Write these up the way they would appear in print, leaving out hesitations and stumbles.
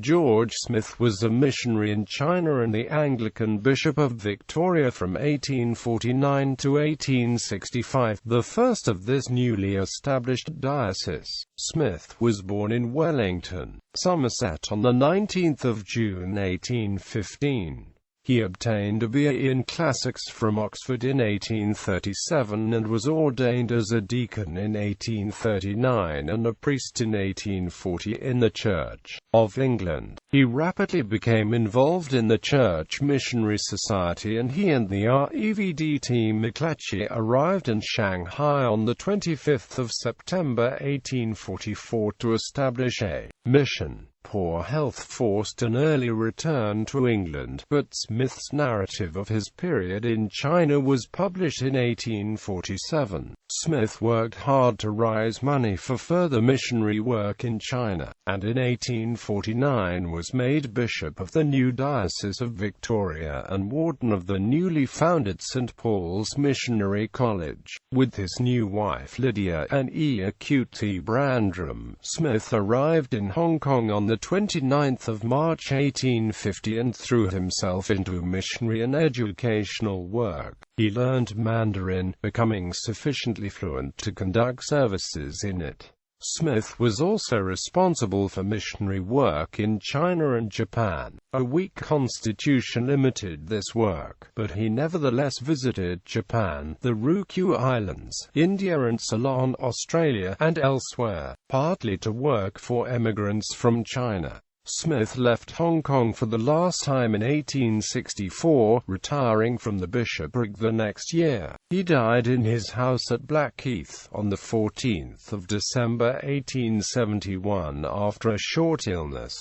George Smith was a missionary in China and the Anglican Bishop of Victoria from 1849 to 1865, the first of this newly established diocese. Smith was born in Wellington, Somerset on 19 June 1815. He obtained a B.A. in Classics from Oxford in 1837 and was ordained as a deacon in 1839 and a priest in 1840 in the Church of England. He rapidly became involved in the Church Missionary Society, and he and the Revd T McClatchie arrived in Shanghai on 25 September 1844 to establish a mission. Poor health forced an early return to England, but Smith's narrative of his period in China was published in 1847. Smith worked hard to raise money for further missionary work in China, and in 1849 was made bishop of the new Diocese of Victoria and warden of the newly founded St. Paul's Missionary College. With his new wife Lydia and Q.T. Brandram, Smith arrived in Hong Kong on the 29th of March 1850 and threw himself into missionary and educational work. He learned Mandarin, becoming sufficiently fluent to conduct services in it. Smith was also responsible for missionary work in China and Japan. A weak constitution limited this work, but he nevertheless visited Japan, the Ryukyu Islands, India and Ceylon, Australia, and elsewhere, partly to work for emigrants from China. Smith left Hong Kong for the last time in 1864, retiring from the bishopric the next year. He died in his house at Blackheath on 14 December 1871 after a short illness.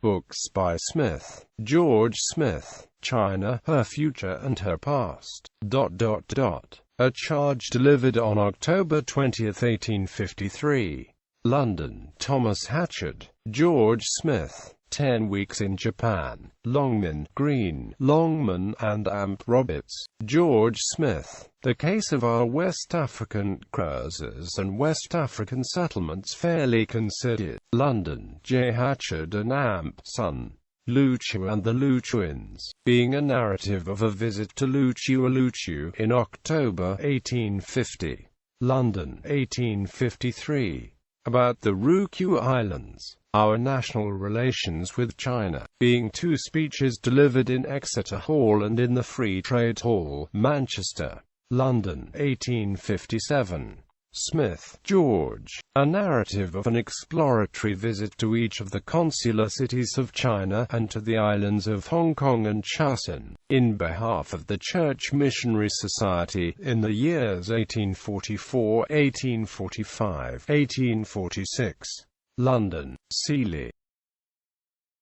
Books by Smith. George Smith. China, Her Future and Her Past. A charge delivered on October 20, 1853. London, Thomas Hatchard. George Smith. 10 Weeks in Japan. Longman, Green, Longman, and Amp Roberts. George Smith. The Case of Our West African Cruisers and West African Settlements Fairly Considered. London, J. Hatchard and Amp, Son. Luchu and the Luchuans. Being a narrative of a visit to Luchu in October 1850. London, 1853. About the Ryukyu Islands. Our National Relations with China. Being 2 speeches delivered in Exeter Hall and in the Free Trade Hall, Manchester. London, 1857. Smith, George. A narrative of an exploratory visit to each of the consular cities of China, and to the islands of Hong Kong and Shenzhen, in behalf of the Church Missionary Society, in the years 1844, 1845, 1846. London, Seeley.